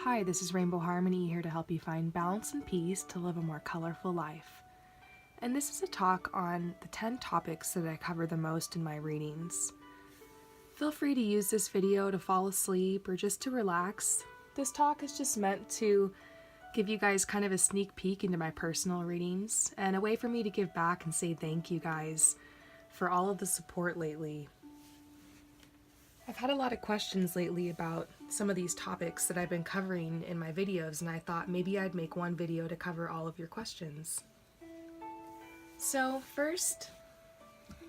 Hi, this is Rainbow Harmony here to help you find balance and peace to live a more colorful life. And this is a talk on the 10 topics that I cover the most in my readings. Feel free to use this video to fall asleep or just to relax. This talk is just meant to give you guys kind of a sneak peek into my personal readings and a way for me to give back and say thank you guys for all of the support lately. I've had a lot of questions lately about some of these topics that I've been covering in my videos, and I thought maybe I'd make one video to cover all of your questions. So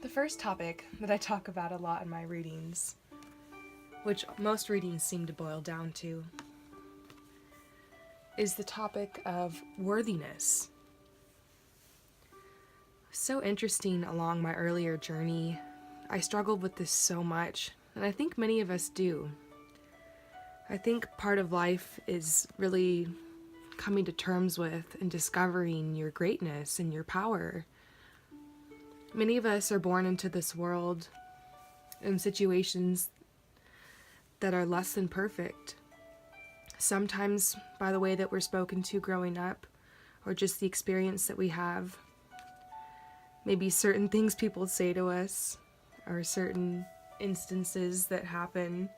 the first topic that I talk about a lot in my readings, which most readings seem to boil down to, is the topic of worthiness. So interesting along my earlier journey, I struggled with this so much. And I think many of us do. I think part of life is really coming to terms with and discovering your greatness and your power. Many of us are born into this world in situations that are less than perfect. Sometimes by the way that we're spoken to growing up, or just the experience that we have. Maybe certain things people say to us, or certain instances that happen,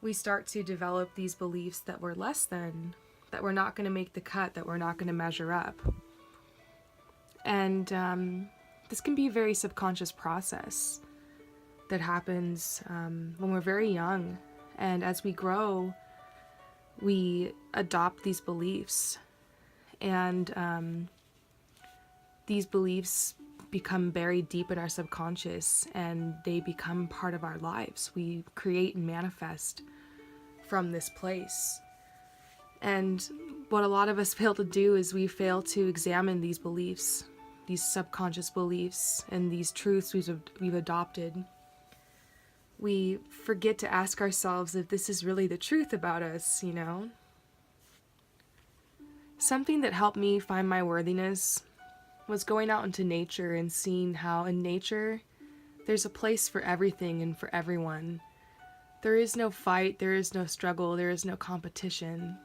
we start to develop these beliefs that we're less than, that we're not going to make the cut, that we're not going to measure up. And this can be a very subconscious process that happens when we're very young. And as we grow, we adopt these beliefs. And these beliefs become buried deep in our subconscious, and they become part of our lives. We create and manifest from this place. And what a lot of us fail to do is we fail to examine these beliefs, these subconscious beliefs, and these truths we've adopted. We forget to ask ourselves if this is really the truth about us, you know? Something that helped me find my worthiness was going out into nature and seeing how in nature there's a place for everything and for everyone. There is no fight, there is no struggle, there is no competition.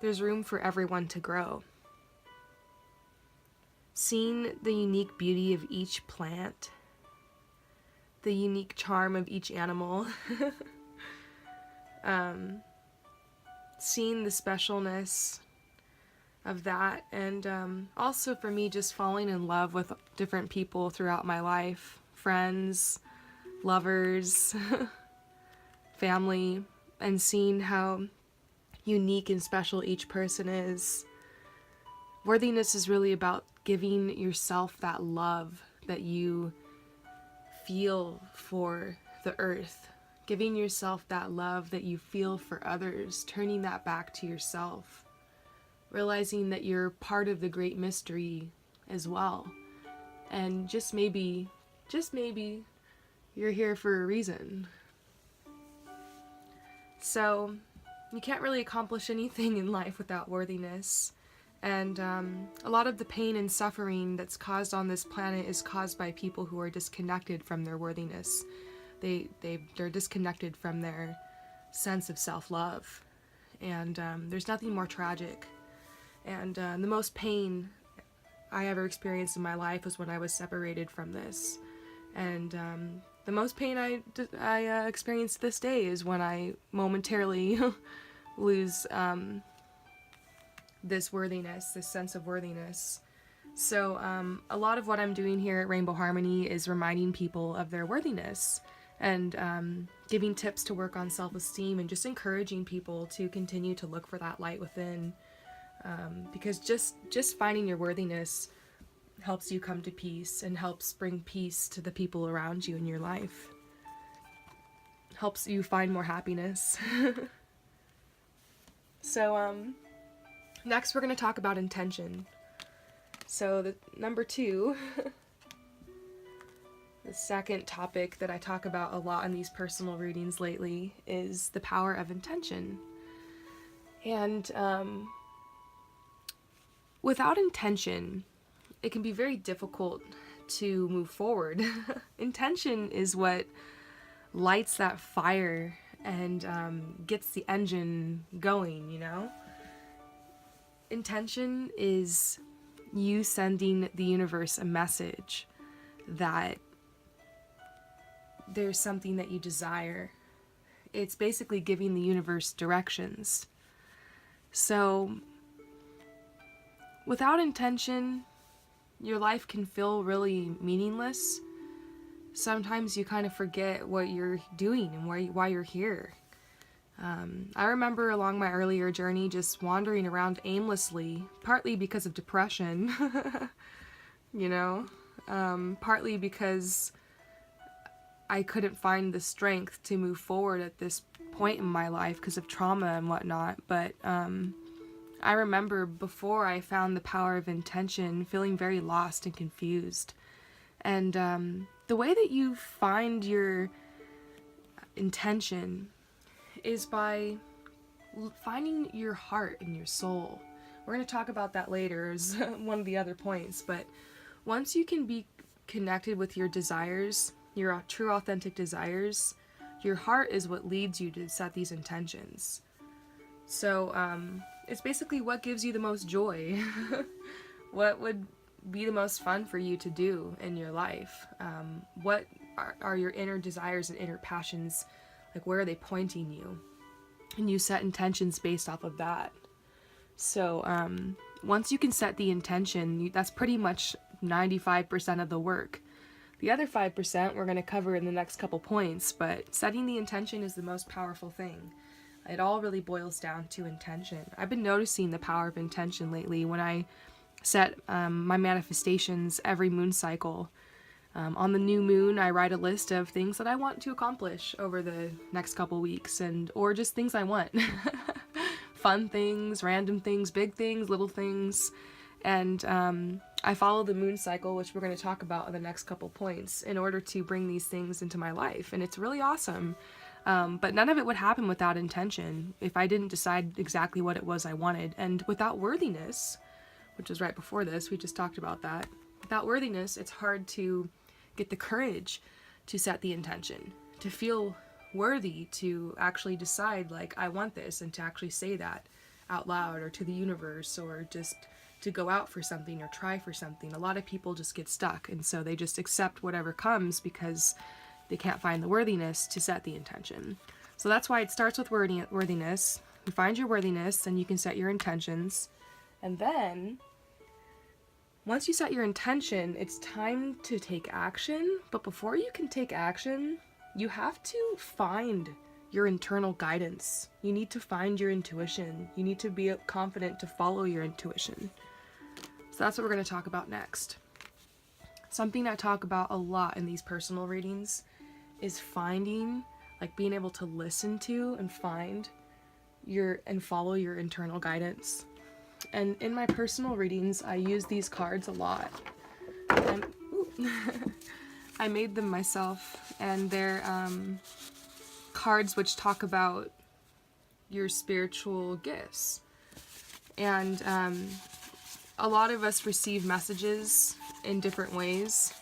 There's room for everyone to grow. Seeing the unique beauty of each plant, the unique charm of each animal, seeing the specialness of that, and also for me just falling in love with different people throughout my life, friends, lovers, family, and seeing how unique and special each person is. Worthiness is really about giving yourself that love that you feel for the earth, giving yourself that love that you feel for others, turning that back to yourself. Realizing that you're part of the great mystery as well. And just maybe, you're here for a reason. So, you can't really accomplish anything in life without worthiness. And a lot of the pain and suffering that's caused on this planet is caused by people who are disconnected from their worthiness. They're disconnected from their sense of self-love. And there's nothing more tragic. And the most pain I ever experienced in my life was when I was separated from this. And the most pain I experience this day is when I momentarily lose this worthiness, this sense of worthiness. So a lot of what I'm doing here at Rainbow Harmony is reminding people of their worthiness and giving tips to work on self-esteem and just encouraging people to continue to look for that light within. Because just finding your worthiness helps you come to peace and helps bring peace to the people around you in your life. Helps you find more happiness. So, next we're going to talk about intention. So the number 2, the second topic that I talk about a lot in these personal readings lately is the power of intention. And, without intention, it can be very difficult to move forward. Intention is what lights that fire and gets the engine going, you know? Intention is you sending the universe a message that there's something that you desire. It's basically giving the universe directions. So, without intention, your life can feel really meaningless. Sometimes you kind of forget what you're doing and why you're here. I remember along my earlier journey just wandering around aimlessly, partly because of depression, you know, partly because I couldn't find the strength to move forward at this point in my life because of trauma and whatnot. But I remember before I found the power of intention, feeling very lost and confused. And the way that you find your intention is by finding your heart and your soul. We're going to talk about that later as one of the other points, but once you can be connected with your desires, your true authentic desires, your heart is what leads you to set these intentions. So it's basically what gives you the most joy. What would be the most fun for you to do in your life? What are your inner desires and inner passions? Like, where are they pointing you? And you set intentions based off of that. So once you can set the intention, that's pretty much 95% of the work. The other 5% we're going to cover in the next couple points, but setting the intention is the most powerful thing. It all really boils down to intention. I've been noticing the power of intention lately when I set my manifestations every moon cycle. On the new moon, I write a list of things that I want to accomplish over the next couple weeks, or just things I want. Fun things, random things, big things, little things. And I follow the moon cycle, which we're going to talk about in the next couple points, in order to bring these things into my life. And it's really awesome. But none of it would happen without intention, if I didn't decide exactly what it was I wanted. And without worthiness, which was right before this, we just talked about that. Without worthiness, it's hard to get the courage to set the intention, to feel worthy, to actually decide, like, I want this, and to actually say that out loud, or to the universe, or just to go out for something or try for something. A lot of people just get stuck, and so they just accept whatever comes because they can't find the worthiness to set the intention. So that's why it starts with worthiness. You find your worthiness, and you can set your intentions. And then, once you set your intention, it's time to take action. But before you can take action, you have to find your internal guidance. You need to find your intuition. You need to be confident to follow your intuition. So that's what we're going to talk about next. Something I talk about a lot in these personal readings is finding, like, being able to listen to and find and follow your internal guidance. And in my personal readings, I use these cards a lot. And I made them myself, and they're cards which talk about your spiritual gifts. And a lot of us receive messages in different ways.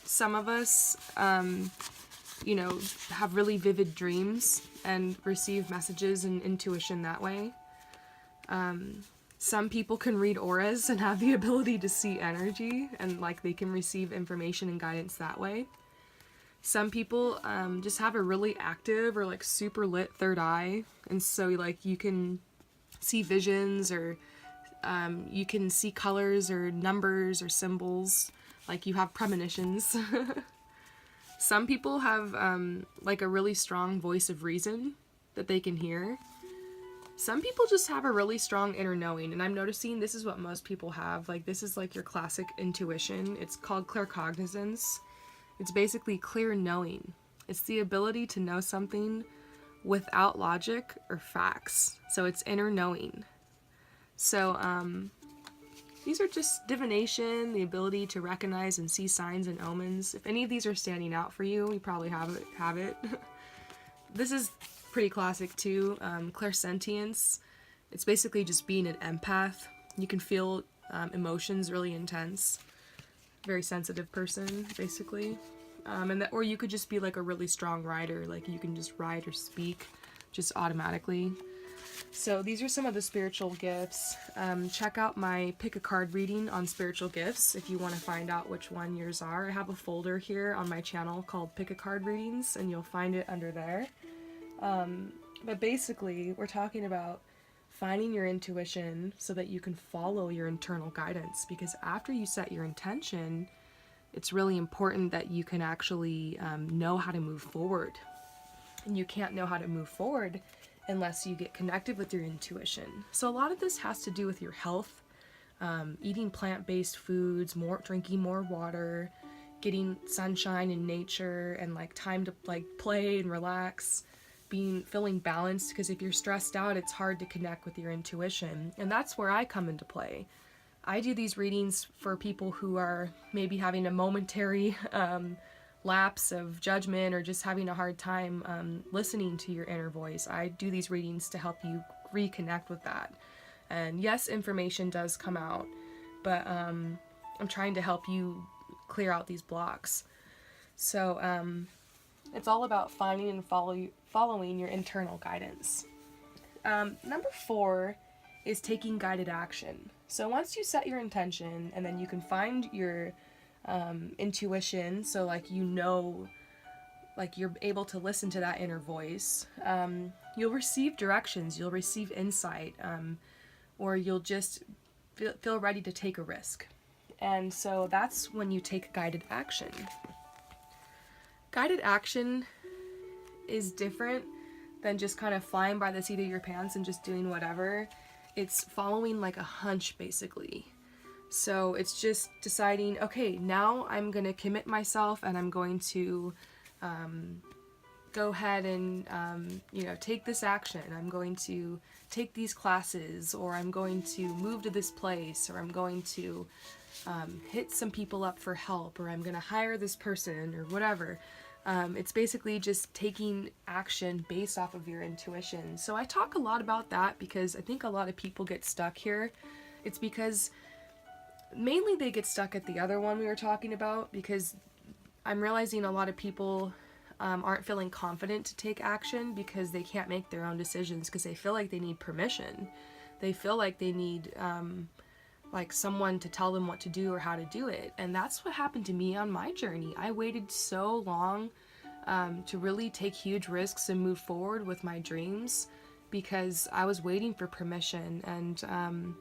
Some of us, have really vivid dreams and receive messages and intuition that way. Some people can read auras and have the ability to see energy, and like they can receive information and guidance that way. Some people just have a really active or like super lit third eye, and so like you can see visions, or you can see colors or numbers or symbols, like you have premonitions. Some people have like a really strong voice of reason that they can hear. Some people just have a really strong inner knowing, and I'm noticing this is what most people have. Like, this is like your classic intuition. It's called claircognizance. It's basically clear knowing. It's the ability to know something without logic or facts. So it's inner knowing. So these are just divination, the ability to recognize and see signs and omens. If any of these are standing out for you, you probably have it. This is pretty classic too. Clairsentience. It's basically just being an empath. You can feel emotions really intense. Very sensitive person, basically. or you could just be like a really strong writer, like you can just write or speak just automatically. So these are some of the spiritual gifts. Check out my pick a card reading on spiritual gifts if you want to find out which one yours are. I have a folder here on my channel called pick a card readings, and you'll find it under there. But basically, we're talking about finding your intuition so that you can follow your internal guidance, because after you set your intention, it's really important that you can actually know how to move forward. And you can't know how to move forward unless you get connected with your intuition. So a lot of this has to do with your health, eating plant-based foods, drinking more water, getting sunshine in nature, and like time to like play and relax, feeling balanced, because if you're stressed out, it's hard to connect with your intuition. And that's where I come into play. I do these readings for people who are maybe having a momentary lapse of judgment or just having a hard time listening to your inner voice. I do these readings to help you reconnect with that. And yes, information does come out, but I'm trying to help you clear out these blocks. So it's all about finding and following your internal guidance. Number 4 is taking guided action. So once you set your intention, and then you can find your intuition, so like like you're able to listen to that inner voice, you'll receive directions, you'll receive insight, or you'll just feel ready to take a risk. And so that's when you take guided action. Guided action is different than just kind of flying by the seat of your pants and just doing whatever. It's following like a hunch, basically. So it's just deciding, okay, now I'm going to commit myself and I'm going to go ahead and, take this action. I'm going to take these classes, or I'm going to move to this place, or I'm going to hit some people up for help, or I'm going to hire this person, or whatever. It's basically just taking action based off of your intuition. So I talk a lot about that because I think a lot of people get stuck here. It's because mainly they get stuck at the other one we were talking about, because I'm realizing a lot of people aren't feeling confident to take action because they can't make their own decisions, because they feel like they need permission. They feel like they need like someone to tell them what to do or how to do it. And that's what happened to me on my journey. I waited so long to really take huge risks and move forward with my dreams because I was waiting for permission. And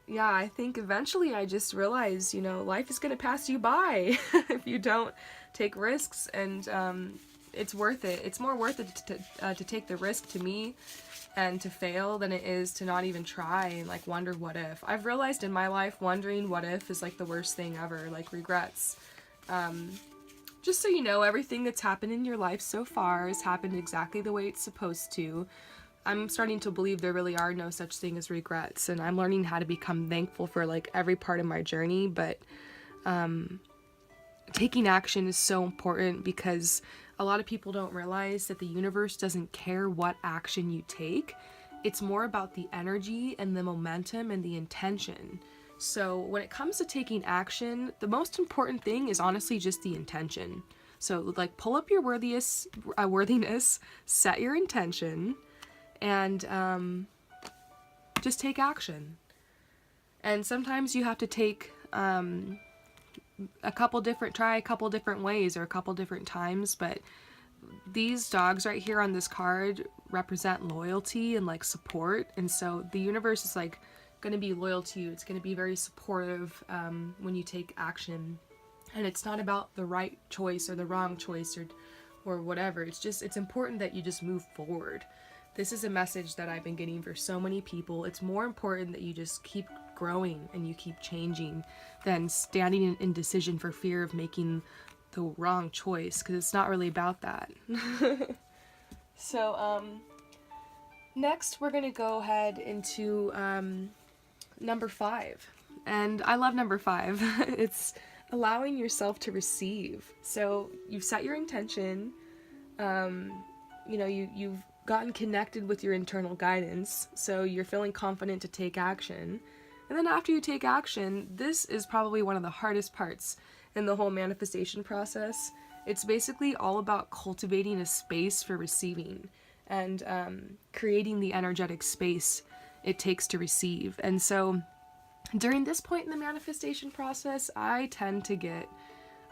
yeah, I think eventually I just realized, life is going to pass you by if you don't take risks, and it's worth it. It's more worth it to take the risk, to me, and to fail than it is to not even try and like wonder what if. I've realized in my life wondering what if is like the worst thing ever, like regrets. Just so you know, everything that's happened in your life so far has happened exactly the way it's supposed to. I'm starting to believe there really are no such thing as regrets, and I'm learning how to become thankful for like every part of my journey. But taking action is so important, because a lot of people don't realize that the universe doesn't care what action you take. It's more about the energy and the momentum and the intention. So when it comes to taking action, the most important thing is honestly just the intention. So like pull up your worthiness, set your intention, and just take action. And sometimes you have to take try a couple different ways or a couple different times, but these dogs right here on this card represent loyalty and like support, and so the universe is like going to be loyal to you. It's going to be very supportive when you take action, and it's not about the right choice or the wrong choice or whatever. It's important that you just move forward. This is a message that I've been getting for so many people. It's more important that you just keep growing and you keep changing than standing in indecision for fear of making the wrong choice, because it's not really about that. So next we're going to go ahead into number 5. And I love number 5. It's allowing yourself to receive. So you've set your intention, you've gotten connected with your internal guidance, so you're feeling confident to take action. And then after you take action, this is probably one of the hardest parts, in the whole manifestation process. It's basically all about cultivating a space for receiving and creating the energetic space it takes to receive. And so during this point in the manifestation process, I tend to get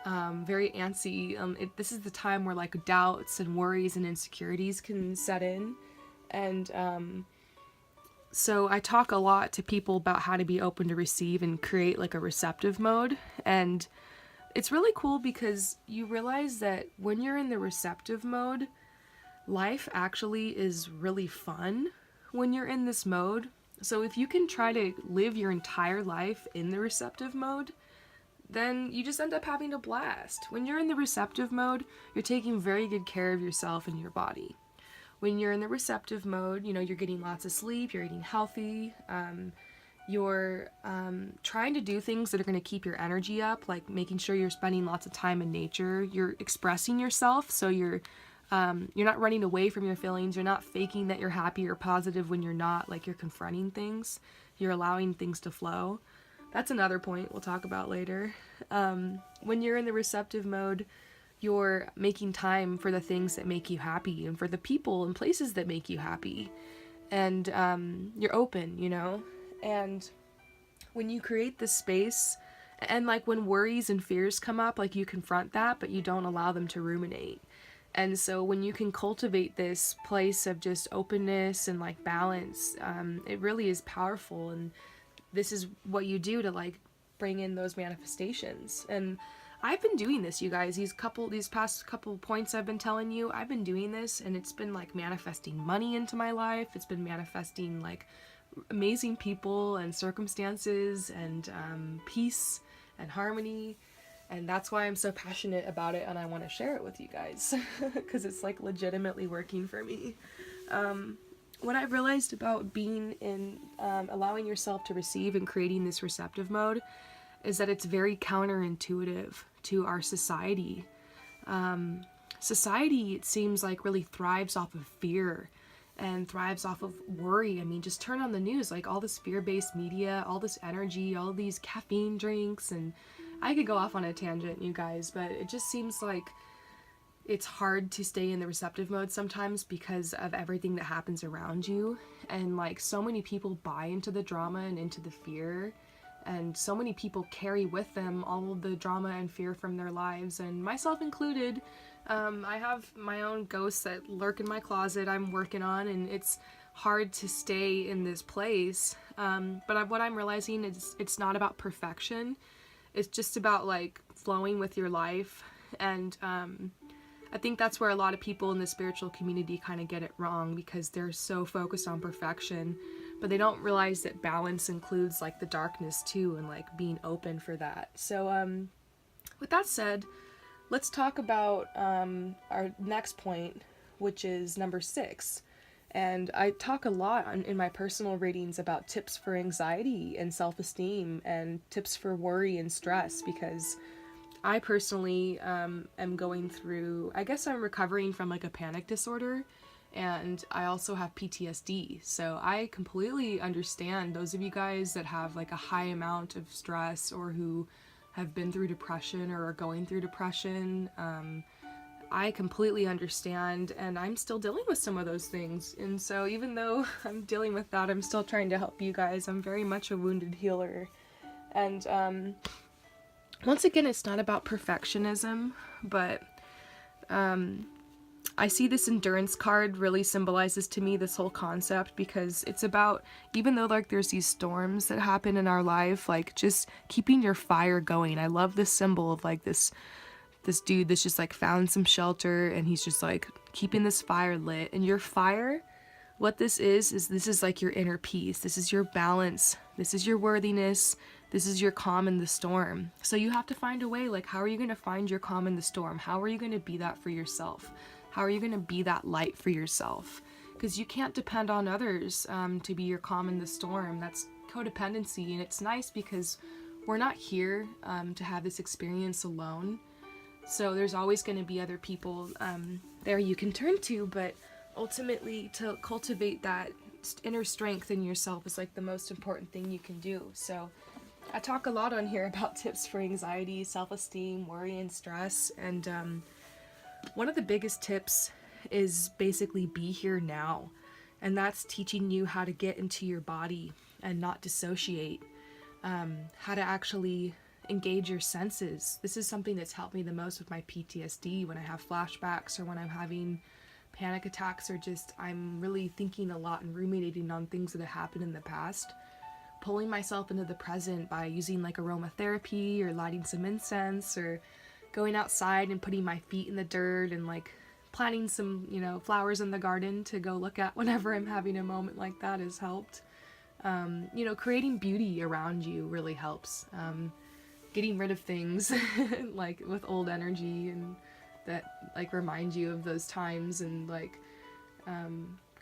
very antsy. This is the time where like doubts and worries and insecurities can set in. And so I talk a lot to people about how to be open to receive and create like a receptive mode. And it's really cool because you realize that when you're in the receptive mode, life actually is really fun when you're in this mode. So if you can try to live your entire life in the receptive mode, then you just end up having a blast. When you're in the receptive mode, you're taking very good care of yourself and your body. When you're in the receptive mode, you know, you're getting lots of sleep, you're eating healthy, you're trying to do things that are going to keep your energy up, like making sure you're spending lots of time in nature. You're expressing yourself, so you're not running away from your feelings. You're not faking that you're happy or positive when you're not. Like, you're confronting things. You're allowing things to flow. That's another point we'll talk about later. When you're in the receptive mode, you're making time for the things that make you happy and for the people and places that make you happy. And you're open, you know? And when you create this space, and like when worries and fears come up, like you confront that, but you don't allow them to ruminate. And so when you can cultivate this place of just openness and like balance, it really is powerful. And this is what you do to like bring in those manifestations. And I've been doing this, you guys, these past couple points I've been telling you, I've been doing this, and it's been like manifesting money into my life. It's been manifesting like amazing people and circumstances and peace and harmony. And that's why I'm so passionate about it, and I want to share it with you guys because it's like legitimately working for me. What I've realized about being in allowing yourself to receive and creating this receptive mode is that it's very counterintuitive to our society. Society, it seems like, really thrives off of fear and thrives off of worry. I mean, just turn on the news, like all this fear-based media, all this energy, all these caffeine drinks, and I could go off on a tangent, you guys, but it just seems like it's hard to stay in the receptive mode sometimes because of everything that happens around you. And like so many people buy into the drama and into the fear, and so many people carry with them all of the drama and fear from their lives, and myself included. I have my own ghosts that lurk in my closet I'm working on, and it's hard to stay in this place. But what I'm realizing is it's not about perfection. It's just about like flowing with your life. And I think that's where a lot of people in the spiritual community kind of get it wrong, because they're so focused on perfection, but they don't realize that balance includes like the darkness too, and like being open for that. So with that said, let's talk about our next point, which is number 6. And I talk a lot in my personal readings about tips for anxiety and self-esteem and tips for worry and stress, because I personally am going through, I guess I'm recovering from like a panic disorder, and I also have PTSD. So I completely understand those of you guys that have like a high amount of stress, or who have been through depression or are going through depression. I completely understand, and I'm still dealing with some of those things. And so even though I'm dealing with that, I'm still trying to help you guys. I'm very much a wounded healer. And once again, it's not about perfectionism, but I see this endurance card really symbolizes to me this whole concept, because it's about, even though like there's these storms that happen in our life, like just keeping your fire going. I love this symbol of like this dude that's just like found some shelter, and he's just like keeping this fire lit. And your fire, what this is this is like your inner peace. This is your balance. This is your worthiness. This is your calm in the storm. So you have to find a way, like, how are you going to find your calm in the storm? How are you going to be that for yourself? How are you going to be that light for yourself? Because you can't depend on others to be your calm in the storm. That's codependency. And it's nice because we're not here to have this experience alone. So there's always going to be other people there you can turn to, but ultimately to cultivate that inner strength in yourself is like the most important thing you can do. So I talk a lot on here about tips for anxiety, self-esteem, worry, and stress, and one of the biggest tips is basically be here now, and that's teaching you how to get into your body and not dissociate, how to actually engage your senses. This is something that's helped me the most with my PTSD when I have flashbacks or when I'm having panic attacks, or just I'm really thinking a lot and ruminating on things that have happened in the past. Pulling myself into the present by using like aromatherapy or lighting some incense or going outside and putting my feet in the dirt and like planting some, flowers in the garden to go look at whenever I'm having a moment like that has helped. Creating beauty around you really helps. Getting rid of things like with old energy and that like remind you of those times, and like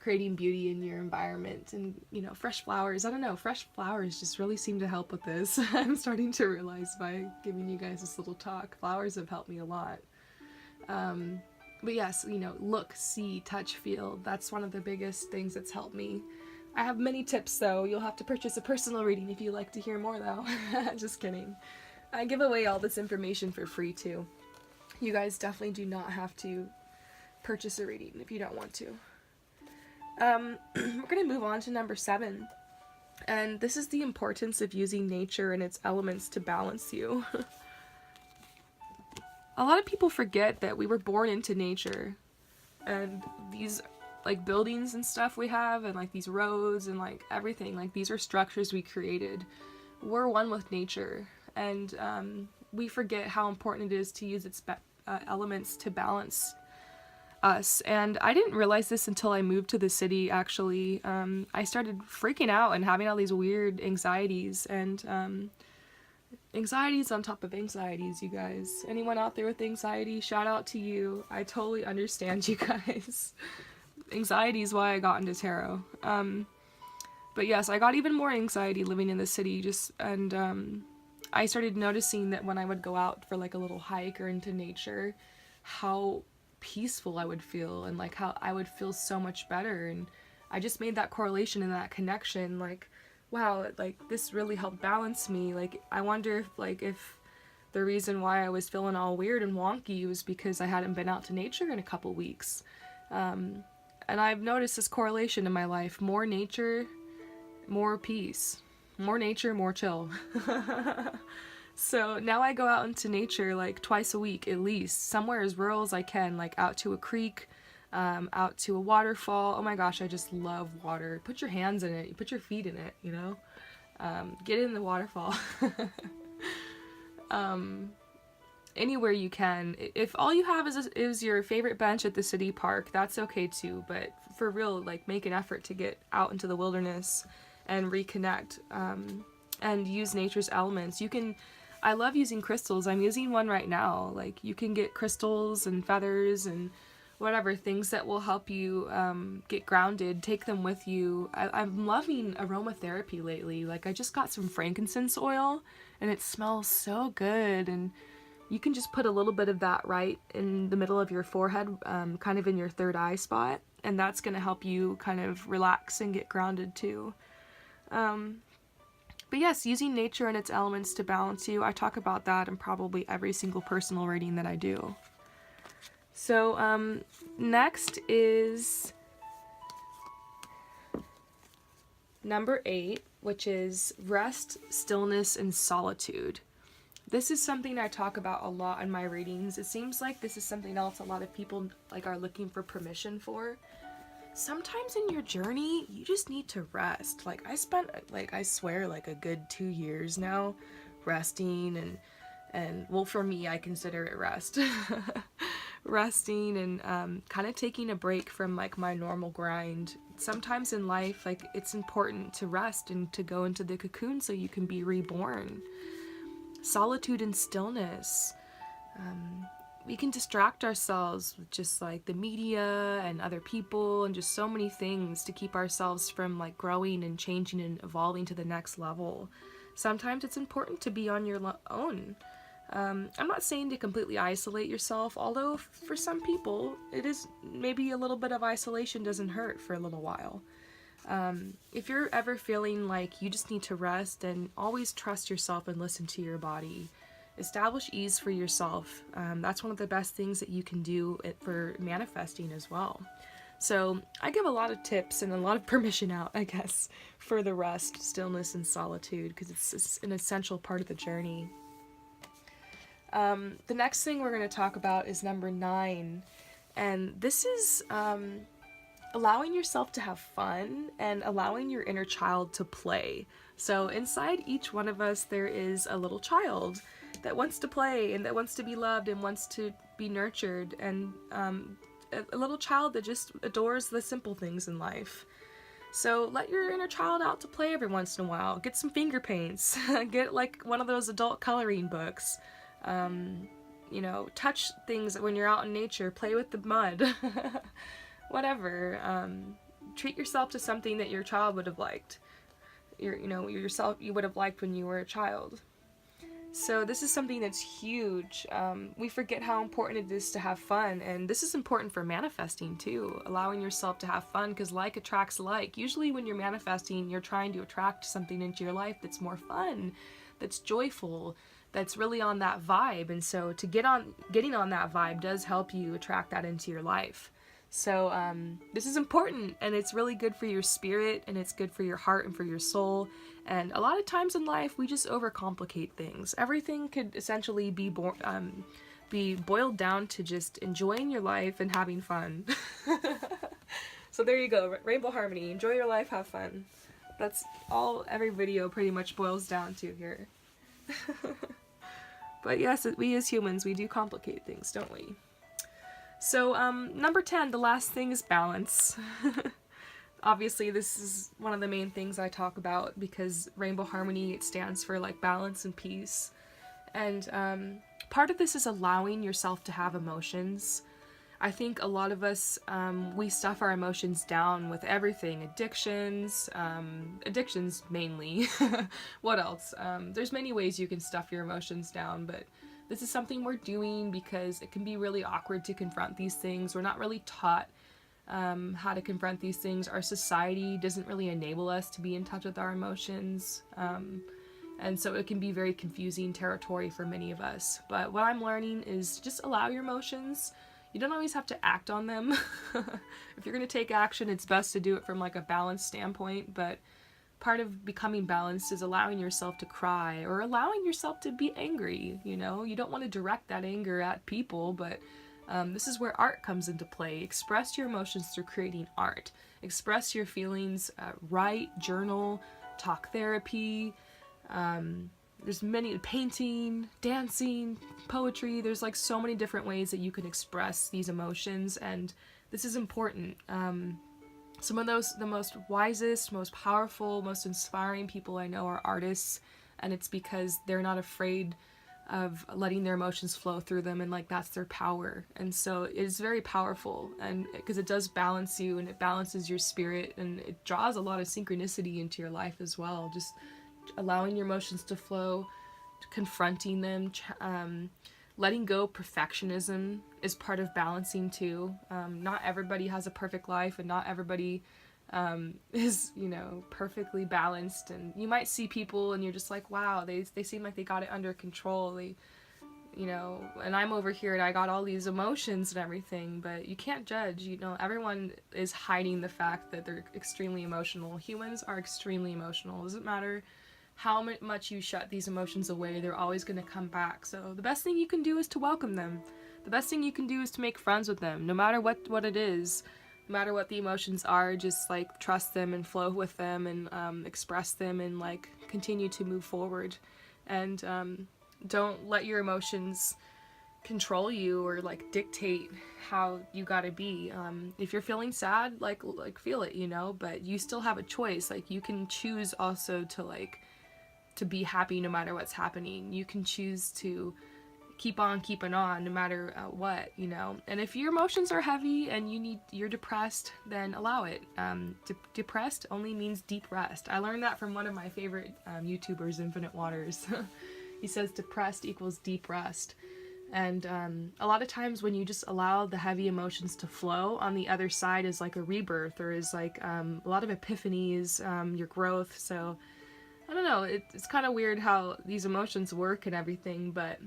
creating beauty in your environment, and fresh flowers. I don't know, fresh flowers just really seem to help with this. I'm starting to realize by giving you guys this little talk, flowers have helped me a lot. But yes, look, see, touch, feel. That's one of the biggest things that's helped me. I have many tips though. You'll have to purchase a personal reading if you'd like to hear more though. Just kidding. I give away all this information for free too. You guys definitely do not have to purchase a reading if you don't want to. We're going to move on to number 7. And this is the importance of using nature and its elements to balance you. A lot of people forget that we were born into nature. And these like buildings and stuff we have, and like these roads and like everything, like these are structures we created. We're one with nature. And we forget how important it is to use its elements to balance us. And I didn't realize this until I moved to the city, actually. I started freaking out and having all these weird anxieties, and anxieties on top of anxieties, you guys. Anyone out there with anxiety, shout out to you. I totally understand you guys. Anxiety is why I got into tarot. But yes, I got even more anxiety living in the city, and I started noticing that when I would go out for like a little hike or into nature, how peaceful I would feel, and like how I would feel so much better. And I just made that correlation and that connection, like, wow, like this really helped balance me. Like, I wonder if the reason why I was feeling all weird and wonky was because I hadn't been out to nature in a couple weeks. And I've noticed this correlation in my life: more nature, more peace. More nature, more chill. So now I go out into nature like twice a week at least, somewhere as rural as I can, like out to a creek, out to a waterfall. Oh my gosh, I just love water. Put your hands in it, you put your feet in it, get in the waterfall. Anywhere you can. If all you have is your favorite bench at the city park, that's okay too, but for real, like, make an effort to get out into the wilderness and reconnect, and use nature's elements. I love using crystals. I'm using one right now. Like, you can get crystals and feathers and whatever, things that will help you get grounded. Take them with you. I'm loving aromatherapy lately. Like, I just got some frankincense oil, and it smells so good, and you can just put a little bit of that right in the middle of your forehead, kind of in your third eye spot, and that's going to help you kind of relax and get grounded too. But yes, using nature and its elements to balance you. I talk about that in probably every single personal reading that I do. So next is number 8, which is rest, stillness, and solitude. This is something I talk about a lot in my readings. It seems like this is something else a lot of people like are looking for permission for. Sometimes in your journey, you just need to rest. Like, I spent, like, I swear, like a good 2 years now resting, and well, for me, I consider it rest. Resting and kind of taking a break from like my normal grind. Sometimes in life, like, it's important to rest and to go into the cocoon so you can be reborn. Solitude and stillness. We can distract ourselves with just like the media and other people and just so many things to keep ourselves from like growing and changing and evolving to the next level. Sometimes it's important to be on your own. I'm not saying to completely isolate yourself, although for some people it is, maybe a little bit of isolation doesn't hurt for a little while. If you're ever feeling like you just need to rest, then always trust yourself and listen to your body. Establish ease for yourself. That's one of the best things that you can do for manifesting as well. So I give a lot of tips and a lot of permission out, I guess, for the rest, stillness, and solitude, because it's an essential part of the journey. The next thing we're going to talk about is number 9. And this is allowing yourself to have fun and allowing your inner child to play. So inside each one of us, there is a little child that wants to play and that wants to be loved and wants to be nurtured, and a little child that just adores the simple things in life. So let your inner child out to play every once in a while. Get some finger paints. Get like one of those adult coloring books. Touch things when you're out in nature. Play with the mud. Whatever. Treat yourself to something that your child would have liked. You would have liked when you were a child. So this is something that's huge. We forget how important it is to have fun, and this is important for manifesting too, allowing yourself to have fun, because like attracts like. Usually when you're manifesting, you're trying to attract something into your life that's more fun, that's joyful, that's really on that vibe. And so getting on that vibe does help you attract that into your life. So this is important, and it's really good for your spirit, and it's good for your heart and for your soul. And a lot of times in life, we just overcomplicate things. Everything could essentially be boiled down to just enjoying your life and having fun. So there you go, Rainbow Harmony. Enjoy your life, have fun. That's all every video pretty much boils down to here. But yes, we as humans, we do complicate things, don't we? So number 10, the last thing is balance. Obviously, this is one of the main things I talk about, because Rainbow Harmony, it stands for like balance and peace. And part of this is allowing yourself to have emotions. I think a lot of us, we stuff our emotions down with everything. Addictions mainly. What else? There's many ways you can stuff your emotions down, but this is something we're doing because it can be really awkward to confront these things. We're not really taught how to confront these things. Our society doesn't really enable us to be in touch with our emotions. And so it can be very confusing territory for many of us. But what I'm learning is just allow your emotions. You don't always have to act on them. If you're going to take action, it's best to do it from like a balanced standpoint. But part of becoming balanced is allowing yourself to cry or allowing yourself to be angry. You don't want to direct that anger at people, but this is where art comes into play. Express your emotions through creating art. Express your feelings, write, journal, talk therapy. There's many, painting, dancing, poetry. There's like so many different ways that you can express these emotions, and this is important. Some of the most wisest, most powerful, most inspiring people I know are artists, and it's because they're not afraid of letting their emotions flow through them, and like that's their power. And so it's very powerful, and because it does balance you and it balances your spirit, and it draws a lot of synchronicity into your life as well. Just allowing your emotions to flow, confronting them, letting go. Perfectionism is part of balancing too. Not everybody has a perfect life, and not everybody is perfectly balanced. And you might see people and you're just like, wow, they seem like they got it under control. And I'm over here and I got all these emotions and everything, but you can't judge. Everyone is hiding the fact that they're extremely emotional. Humans are extremely emotional. It doesn't matter how much you shut these emotions away, they're always going to come back. So the best thing you can do is to welcome them. The best thing you can do is to make friends with them, no matter what it is, no matter what the emotions are. Just like trust them and flow with them, and express them, and like continue to move forward. And don't let your emotions control you or like dictate how you gotta be. If you're feeling sad, like feel it, but you still have a choice. Like you can choose also to be happy no matter what's happening. You can choose to keep on keeping on no matter what. And if your emotions are heavy and you're depressed, then allow it. Depressed only means deep rest. I learned that from one of my favorite YouTubers, Infinite Waters. He says depressed equals deep rest. And a lot of times when you just allow the heavy emotions to flow, on the other side is like a rebirth, or is like a lot of epiphanies, your growth. So I don't know, it's kind of weird how these emotions work and everything, but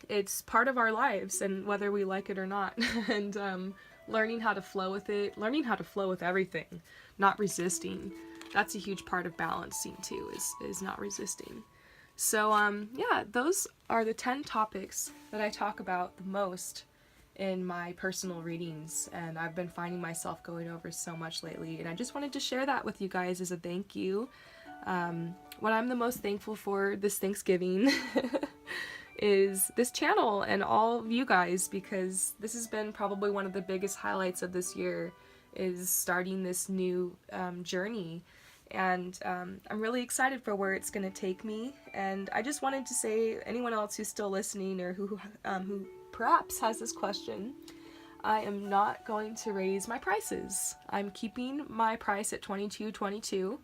it's part of our lives, and whether we like it or not. And learning how to flow with it, learning how to flow with everything, not resisting. That's a huge part of balancing too, is not resisting. So yeah, those are the 10 topics that I talk about the most in my personal readings, and I've been finding myself going over so much lately, and I just wanted to share that with you guys as a thank you. What I'm the most thankful for this Thanksgiving is this channel and all of you guys, because this has been probably one of the biggest highlights of this year, is starting this new journey. And I'm really excited for where it's going to take me. And I just wanted to say, anyone else who's still listening, or who perhaps has this question, I am not going to raise my prices. I'm keeping my price at $22.22.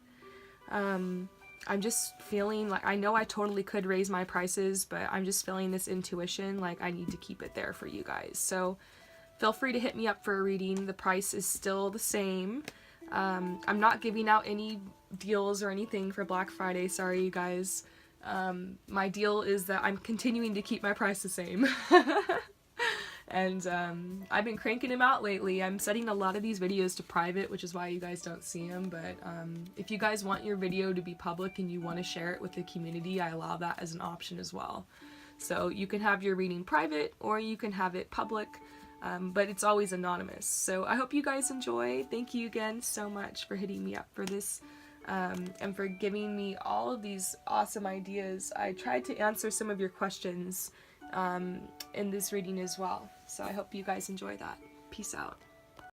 I'm just feeling like, I know I totally could raise my prices, but I'm just feeling this intuition like I need to keep it there for you guys. So feel free to hit me up for a reading. The price is still the same. I'm not giving out any deals or anything for Black Friday, sorry you guys. My deal is that I'm continuing to keep my price the same. And I've been cranking them out lately. I'm setting a lot of these videos to private, which is why you guys don't see them, but if you guys want your video to be public and you want to share it with the community, I allow that as an option as well. So you can have your reading private, or you can have it public, but it's always anonymous. So I hope you guys enjoy. Thank you again so much for hitting me up for this, and for giving me all of these awesome ideas. I tried to answer some of your questions in this reading as well. So I hope you guys enjoy that. Peace out.